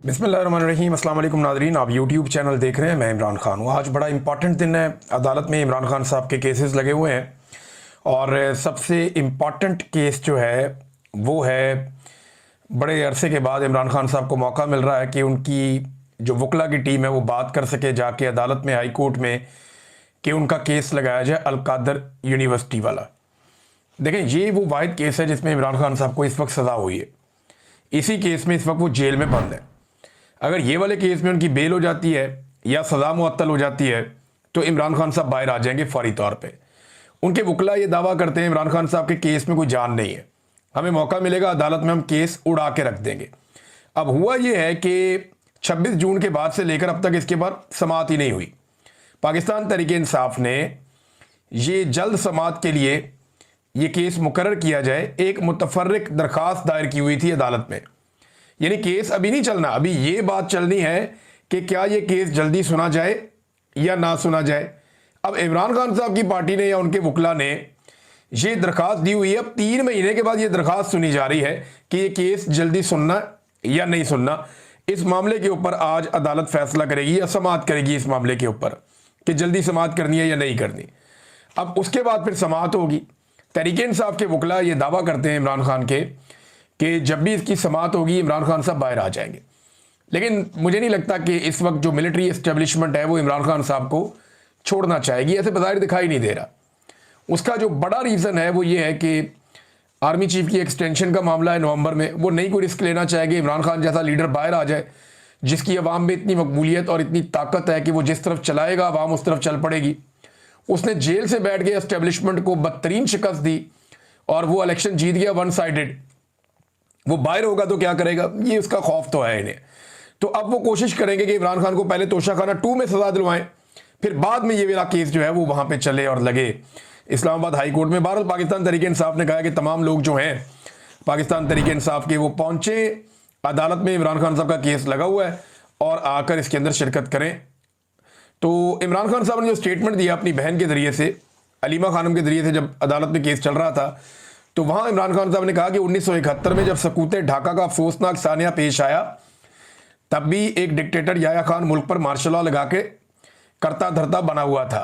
बिस्मिल्लाहिर्रहमानिर्रहीम। अस्सलाम वालेकुम नाज़रीन, आप यूट्यूब चैनल देख रहे हैं। मैं इमरान खान हूँ। आज बड़ा इंपॉर्टेंट दिन है। अदालत में इमरान खान साहब के केसेस लगे हुए हैं और सबसे इम्पॉर्टेंट केस जो है वो है, बड़े अरसे के बाद इमरान खान साहब को मौका मिल रहा है कि उनकी जो वकला की टीम है वो बात कर सके जाके अदालत में, हाई कोर्ट में, कि उनका केस लगाया जाए अल-कादर यूनिवर्सिटी वाला। देखें, ये वो वाहिद केस है जिसमें इमरान खान साहब को इस वक्त सज़ा हुई है। इसी केस में इस वक्त वो जेल में बंद है। अगर ये वाले केस में उनकी बेल हो जाती है या सज़ा मुअत्तल हो जाती है तो इमरान खान साहब बाहर आ जाएंगे फौरी तौर पे। उनके वकला ये दावा करते हैं इमरान खान साहब के केस में कोई जान नहीं है, हमें मौका मिलेगा अदालत में, हम केस उड़ा के रख देंगे। अब हुआ ये है कि 26 जून के बाद से लेकर अब तक इसके बाद समाअत ही नहीं हुई। पाकिस्तान तहरीक इंसाफ ने ये जल्द समाअत के लिए ये केस मुकर्रर किया जाए, एक मुतफर्रिक दरख्वास्त दायर की हुई थी अदालत में। यानी केस अभी नहीं चलना, अभी ये बात चलनी है कि क्या ये केस जल्दी सुना जाए या ना सुना जाए। अब इमरान खान साहब की पार्टी ने या उनके वकला ने ये दरख्वास्त दी हुई है। अब 3 महीने के बाद ये दरख्वास्त सुनी जा रही है कि ये केस जल्दी सुनना या नहीं सुनना। इस मामले के ऊपर आज अदालत फैसला करेगी या समाअत करेगी इस मामले के ऊपर कि जल्दी समाअत करनी है या नहीं करनी। अब उसके बाद फिर समाअत होगी। तहरीक इंसाफ के वकला ये दावा करते हैं इमरान खान के कि जब भी इसकी समाअत होगी इमरान खान साहब बाहर आ जाएंगे। लेकिन मुझे नहीं लगता कि इस वक्त जो मिलिट्री एस्टेब्लिशमेंट है वो इमरान खान साहब को छोड़ना चाहेगी, ऐसे बज़ाहिर दिखाई नहीं दे रहा। उसका जो बड़ा रीज़न है वो ये है कि आर्मी चीफ की एक्सटेंशन का मामला है नवंबर में, वो नहीं कोई रिस्क लेना चाहेगी। इमरान खान जैसा लीडर बाहर आ जाए जिसकी अवाम में इतनी मकबूलियत और इतनी ताकत है कि वो जिस तरफ चलाएगा अवाम उस तरफ चल पड़ेगी। उसने जेल से बैठ के एस्टेब्लिशमेंट को बदतरीन शिकस्त दी और वो इलेक्शन जीत गया वन साइडेड। वो बाहर होगा तो क्या करेगा, ये उसका खौफ तो है इन्हें। तो अब वो कोशिश करेंगे कि इमरान खान को पहले तोशाखाना 2 में सजा दिलवाएं, फिर बाद में ये वाला केस जो है वो वहां पे चले और लगे इस्लामाबाद हाई कोर्ट में। बहरहाल पाकिस्तान तहरीक इंसाफ ने कहा कि तमाम लोग जो हैं पाकिस्तान तहरीक इंसाफ के वो पहुंचे अदालत में, इमरान खान साहब का केस लगा हुआ है और आकर इसके अंदर शिरकत करें। तो इमरान खान साहब ने जो स्टेटमेंट दिया अपनी बहन के जरिए से, अलीमा खानम के जरिए से, जब अदालत में केस चल रहा था तो वहां इमरान खान साहब ने कहा कि 1971 में जब सकूत ढाका का अफसोसनाक सानिया पेश आया तब भी एक डिक्टेटर याया खान मुल्क पर मार्शल लॉ लगा के करता धरता बना हुआ था।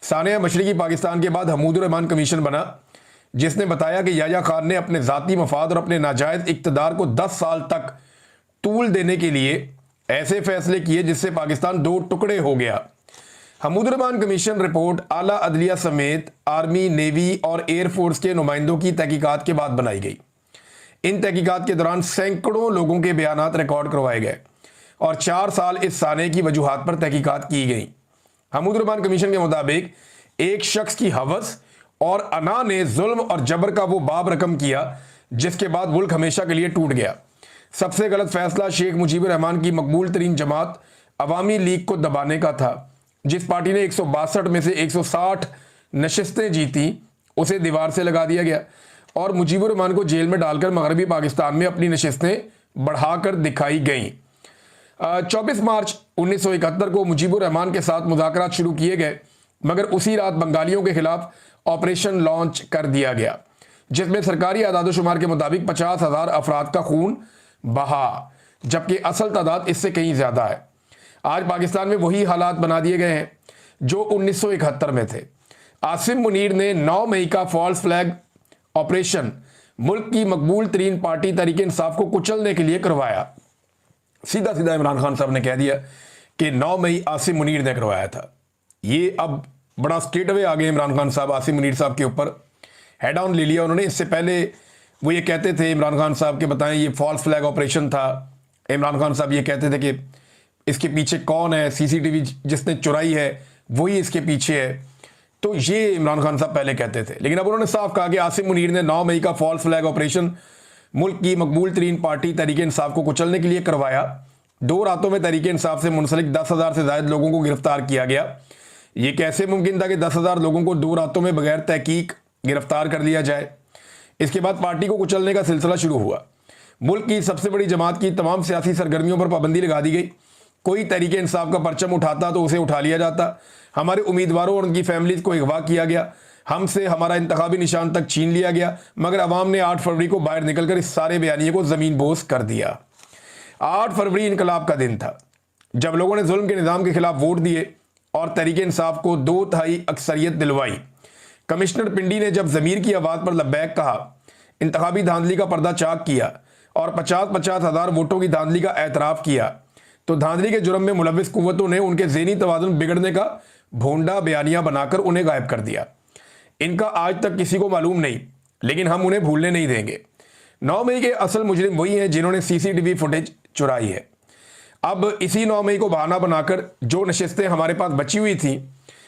सानिया मशरकी पाकिस्तान के बाद हमूदुर रहमान कमीशन बना जिसने बताया कि याया खान ने अपने ज़ाती मफाद और अपने नाजायज़ इक़्तिदार को 10 साल तक तूल देने के लिए ऐसे फैसले किए जिससे पाकिस्तान 2 टुकड़े हो गया। हमूदुर रहमान कमीशन रिपोर्ट आला अदलिया समेत आर्मी, नेवी और एयरफोर्स के नुमाइंदों की तहकीकात के बाद बनाई गई। इन तहकीकात के दौरान सैकड़ों लोगों के बयानात रिकॉर्ड करवाए गए और 4 साल इस साने की वजूहात पर तहकीकात की गई। हमूदुर रहमान कमीशन के मुताबिक एक शख्स की हवस और अना ने जुल्म और जबर का वो बाब रकम किया जिसके बाद मुल्क हमेशा के लिए टूट गया। सबसे गलत फैसला शेख मुजीबुर रहमान की मकबूल तरीन जमात अवामी लीग को दबाने का था। जिस पार्टी ने 162 में से 160 नशिस्तें जीती उसे दीवार से लगा दिया गया और मुजीबुर रहमान को जेल में डालकर मगरबी पाकिस्तान में अपनी नशिस्तें बढ़ाकर दिखाई गईं। 24 मार्च 1971 को मुजीबुर रहमान के साथ मुज़ाकरात शुरू किए गए मगर उसी रात बंगालियों के खिलाफ ऑपरेशन लॉन्च कर दिया गया जिसमें सरकारी आदादोशुमार के मुताबिक 50,000 अफराद का खून बहा, जबकि असल तादाद इससे कहीं ज़्यादा है। आज पाकिस्तान में वही हालात बना दिए गए हैं जो 1971 में थे। आसिम मुनीर ने 9 मई का फॉल्स फ्लैग ऑपरेशन मुल्क की मकबूल तरीन पार्टी तहरीक इंसाफ को कुचलने के लिए करवाया। सीधा सीधा इमरान खान साहब ने कह दिया कि 9 मई आसिम मुनीर ने करवाया था। ये अब बड़ा स्ट्रेट अवे आ गए इमरान खान साहब आसिम मुनीर साहब के ऊपर, हेड ऑन ले लिया उन्होंने। इससे पहले वो ये कहते थे इमरान खान साहब के, बताएं ये फॉल्स फ्लैग ऑपरेशन था। इमरान खान साहब ये कहते थे कि इसके पीछे कौन है, सीसीटीवी जिसने चुराई है वही इसके पीछे है। तो ये इमरान खान साहब पहले कहते थे, लेकिन अब उन्होंने साफ कहा कि आसिम मुनीर ने 9 मई का फॉल्स फ्लैग ऑपरेशन मुल्क की मकबूल तरीन पार्टी तहरीक इंसाफ को कुचलने के लिए करवाया। 2 रातों में तहरीक इंसाफ से मुंसलिक 10,000 से ज़ायद लोगों को गिरफ्तार किया गया। ये कैसे मुमकिन था कि 10,000 लोगों को 2 रातों में बगैर तहकीक गिरफ्तार कर लिया जाए। इसके बाद पार्टी को कुचलने का सिलसिला शुरू हुआ। मुल्क की सबसे बड़ी जमात की तमाम सियासी सरगर्मियों पर पाबंदी लगा दी गई। कोई तहरीक इंसाफ का परचम उठाता तो उसे उठा लिया जाता। हमारे उम्मीदवारों और उनकी फैमिलीज को अगवा किया गया, हमसे हमारा इंतखाबी निशान तक छीन लिया गया, मगर अवाम ने 8 फरवरी को बाहर निकलकर इस सारे बयानिए को ज़मीन बोस कर दिया। 8 फरवरी इनकलाब का दिन था, जब लोगों ने जुल्म के निज़ाम के खिलाफ वोट दिए और तहरीक इंसाफ को 2/3 अक्सरियत दिलवाई। कमिश्नर पिंडी ने जब ज़मीर की आवाज़ पर लब्बैक कहा, इंतखाबी धांधली का पर्दा चाक किया और 50-50 हज़ार वोटों की धांधली का एतराफ़ किया, तो धांधली के जुर्म में मुलविस कुव्वतों ने उनके ज़हनी तवाज़ुन बिगड़ने का भोंडा बयानिया बनाकर उन्हें गायब कर दिया। इनका आज तक किसी को मालूम नहीं, लेकिन हम उन्हें भूलने नहीं देंगे। 9 मई के असल मुजरिम वही हैं जिन्होंने CCTV फुटेज चुराई है। अब इसी 9 मई को बहाना बनाकर जो नशिस्तें हमारे पास बची हुई थी,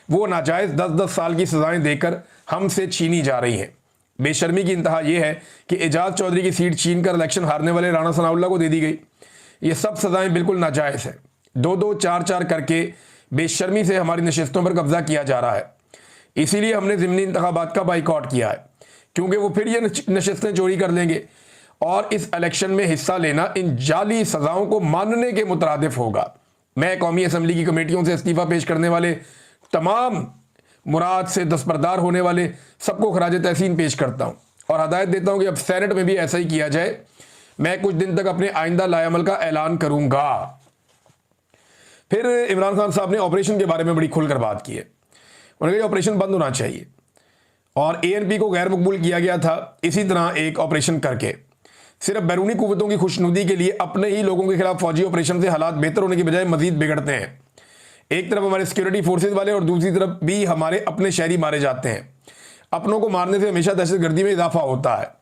वो नाजायज़ 10-10 साल की सजाएं देकर हमसे छीनी जा रही हैं। बेशर्मी की इंतहा यह है कि एजाज चौधरी की सीट छीन कर इलेक्शन हारने वाले राणा सनाउल्लाह को दे दी गई। ये सब सजाएं बिल्कुल नाजायज़ हैं। 2-2, 4-4 करके बेशर्मी से हमारी नशिस्तों पर कब्जा किया जा रहा है। इसीलिए हमने ज़िमनी इंतखाबात का बाइकआउट किया है, क्योंकि वो फिर ये नशिस्तें चोरी कर लेंगे और इस इलेक्शन में हिस्सा लेना इन जाली सजाओं को मानने के मुतरादिफ होगा। मैं कौमी असम्बली की कमेटियों से इस्तीफ़ा पेश करने वाले तमाम मुराद से दस्तबरदार होने वाले सबको खराज तहसीन पेश करता हूँ और हदायत देता हूँ कि अब सेनेट में भी ऐसा ही किया जाए। मैं कुछ दिन तक अपने आइंदा लाएअमल का ऐलान करूँगा। फिर इमरान खान साहब ने ऑपरेशन के बारे में बड़ी खुलकर बात की है। उन्होंने कहा ऑपरेशन बंद होना चाहिए और ANP को गैर मकबूल किया गया था इसी तरह एक ऑपरेशन करके, सिर्फ बैरूनी कुव्वतों की खुशनुदी के लिए अपने ही लोगों के खिलाफ फौजी ऑपरेशन से हालात बेहतर होने की बजाय मजीद बिगड़ते हैं। एक तरफ हमारे सिक्योरिटी फोर्सेज वाले और दूसरी तरफ भी हमारे अपने शहरी मारे जाते हैं। अपनों को मारने से हमेशा दहशतगर्दी में इजाफा होता है।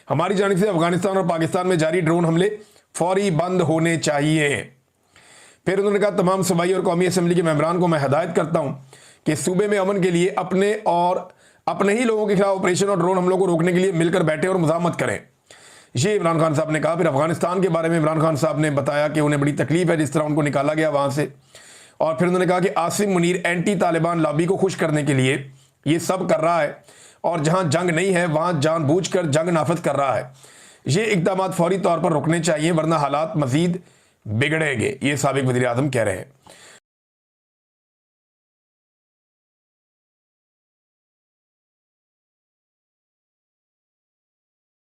हमारी जानिब से अफगानिस्तान और पाकिस्तान में जारी ड्रोन हमले फौरी बंद होने चाहिए। फिर उन्होंने कहा तमाम सूबाई और कौमी असम्बली के मेंबरान को मैं हदायत करता हूँ कि सूबे में अमन के लिए अपने और अपने ही लोगों के खिलाफ ऑपरेशन और ड्रोन हमलों को रोकने के लिए मिलकर बैठे और मुज़ाहमत करें। ये इमरान खान साहब ने कहा। फिर अफगानिस्तान के बारे में इमरान खान साहब ने बताया कि उन्हें बड़ी तकलीफ है जिस तरह उनको निकाला गया वहाँ से, और फिर उन्होंने कहा कि आसिम मुनीर एंटी तालिबान लॉबी को खुश करने के लिए ये सब कर रहा है और जहाँ जंग नहीं है वहाँ जानबूझकर जंग नाफिज कर रहा है। ये इक़दामात फौरी तौर पर रुकने चाहिए वरना हालात मजीद बिगड़ेंगे, ये साबिक वज़ीर आज़म कह रहे हैं।